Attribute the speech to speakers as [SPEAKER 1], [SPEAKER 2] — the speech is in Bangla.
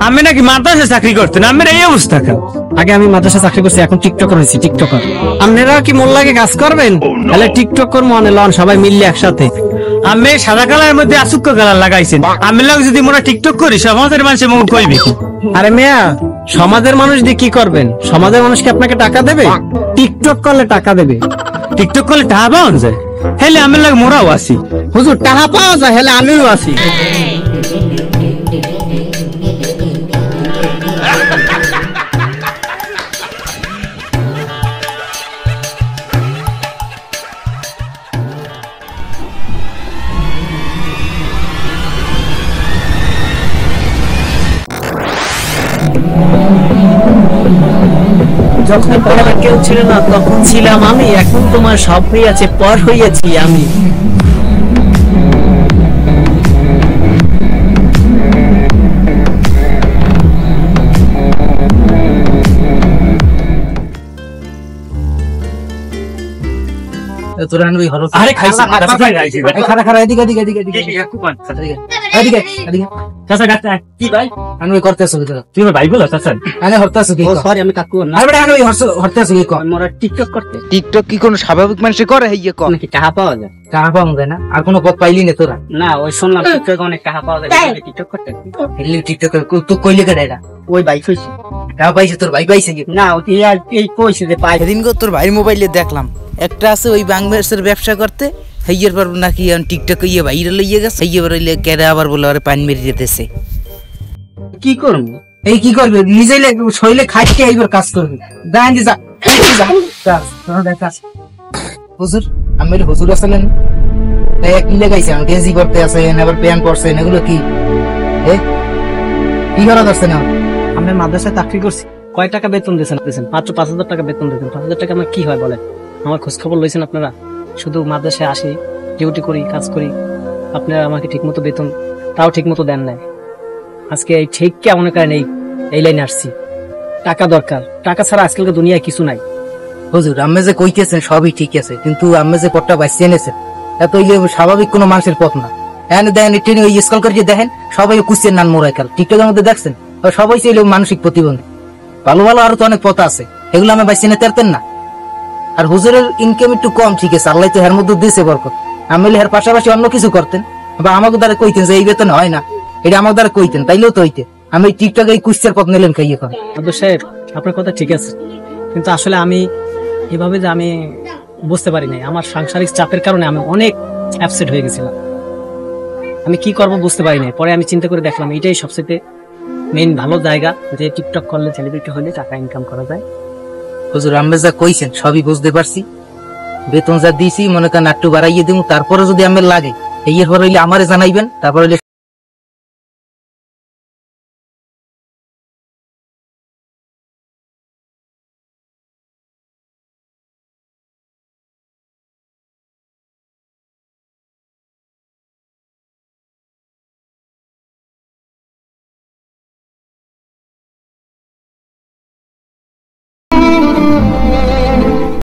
[SPEAKER 1] আমি নাকি মাদ্রাসায় চাকরি করতেন, আমার এই অবস্থা কেন?
[SPEAKER 2] আগে আমি মাদ্রাসা চাকরি করছি, এখন টিকটকার হয়েছি, টিকটকার। আপনারা কি মোল্লাকে কাজ করবেন? তাহলে টিকটক করবো মনে লন সবাই মিললে একসাথে।
[SPEAKER 1] আমি সাদা কালারের মধ্যে আসুক্য কালার লাগাইছেন, আমি লাগ যদি মোরা টিকটক করি সমাজের মানুষের মুখ কইবে কি?
[SPEAKER 2] আরে মেয়া, সমাজের মানুষ দিয়ে কি করবেন? সমাজের মানুষ কি আপনাকে টাকা দেবে? টিকটক করলে টাকা দেবে।
[SPEAKER 1] টিকটক করলে টাকা পাওয়া যায়, হেলে আমি লাগ মোরাও আছি।
[SPEAKER 2] হুজুর টাকা পাওয়া যায়, হেলে আমিও আছি। যখন তোমার কেউ ছিল না তখন ছিলাম আমি, এখন তোমার সব হইয়াছে পর হইয়াছি আমি।
[SPEAKER 1] আরে খাইছি
[SPEAKER 2] খারা এদিকে এদিকে এদিকে এদিকে এদিকে এদিকে
[SPEAKER 1] চাচা গাছে কি ভাই
[SPEAKER 2] আমি করতেছ ভিতরে।
[SPEAKER 1] তুই আমার ভাই বলো চাচা?
[SPEAKER 2] আরে হরতাছ কি?
[SPEAKER 3] সরি আমি কাকু না।
[SPEAKER 2] আরে আমি হরতাছ কি?
[SPEAKER 3] মোরা টিকটক করতে।
[SPEAKER 4] টিকটক কি কোন স্বাভাবিক মানুষ করে? হইয়ে কর
[SPEAKER 3] নাকি টাকা পাওয়া যায়?
[SPEAKER 2] টাকা পাওয়া যায় না? আর কোনো পথ পাইলি না তোরা?
[SPEAKER 3] না ওই শুনলাম টিকটকে অনেক টাকা পাওয়া যায়, টিকটক করতে।
[SPEAKER 2] হেলি টিকটক তো কইলে কেডা এটা?
[SPEAKER 3] ওই ভাই কইছে।
[SPEAKER 2] টাকা পাইছে তোর ভাই পাইছে কি?
[SPEAKER 3] না ওই এই কইছে যে পাই।
[SPEAKER 4] সেদিন তোর ভাই মোবাইলে দেখলাম একটা আছে ওই বাংলাদেশের ব্যবসা করতে, হইয়ের পর নাকি টিকটক ইয়ে ভাইরাল লইয়ে গেছে, হইয়ে পর হইলে কেডা আবার বলে আরে পানি মেরে যেতেছে।
[SPEAKER 3] কি করবো?
[SPEAKER 2] এই কি করবে? নিজেই শৈলে খাইতে এইবার কাজ করবে। দাঁড়ান যা হুজুর, আমি হুজুর আসলেন কি লাগাইছে? গেঞ্জি করতে আছেন, আবার প্যান্ট পরছেন, এগুলো কি কি করা যাচ্ছে না?
[SPEAKER 3] আমি মাদ্রাসায় চাকরি করছি। কয় টাকা বেতন দিয়েছেন? মাত্র 5,000 টাকা বেতন দিয়েছেন। 5,000 টাকা আমার কি হয় বলেন? আমার খোঁজ খবর লইছেন আপনারা? শুধু মাদ্রাসায় আসি, ডিউটি করি, কাজ করি, আপনারা আমাকে ঠিক মতো বেতন তাও ঠিক মতো দেন নাই। আজকে এই ঠিক কেমন কারণে এই লাইনে আসছি। টাকা দরকার, টাকা ছাড়া আজকালকার দুনিয়ায় কিছু নাই।
[SPEAKER 2] হুজুর আমি যে কইতেছেন সবই ঠিক আছে, কিন্তু আমি যে পথটা বাঁচিয়ে এনেছেন এত স্বাভাবিক কোনো মানুষের পথ না। এখানে দেখেন ট্রেনিং ওই স্কুল করে দেখেন সবাই কুচের নান মোড়াই খেল। টিকটকের মধ্যে দেখছেন সবাই ছিল মানসিক প্রতিবন্ধী। ভালো ভালো আরো তো অনেক পথ আছে, এগুলো আমি বাঁচিয়ে নিতে পারতেন না? আর হুজুরের ইনকাম একটু কম, ঠিক আছে, আল্লাহ তো এর মধ্যে দিয়েছে বরকত। আমি এর পাশাপাশি অন্য কিছু করতেন বা আমাকে দ্বারা কইতেন যে এই বেতন হয় না, এটা আমার দ্বারা কইতেন, তাইলেও তো হইতে। আমি টিকটকে এই কুচের পথ নিলেন খাই এখন।
[SPEAKER 3] আব্দুল সাহেব আপনার কথা ঠিক আছে, কিন্তু আসলে আমি এভাবে যে আমি বুঝতে পারি নাই। আমার সাংসারিক চাপের কারণে আমি অনেক অ্যাপসেট হয়ে গেছিলাম। আমি কি করব বুঝতে পারি নাই। পরে আমি চিন্তা করে দেখলাম এটাই সবচেয়ে মেইন ভালো জায়গা, যে টিকটক করলে, সেলিব্রিটি হলে টাকা ইনকাম করা যায়।
[SPEAKER 2] হুজুর আমি যা কইছেন সবই বুঝতে পারছি, বেতন যা দিয়েছি মনে করেন একটু বাড়াইয়ে দিব, তারপরে যদি আমার লাগে এর পর হইলে আমারে জানাইবেন, তারপর হইলে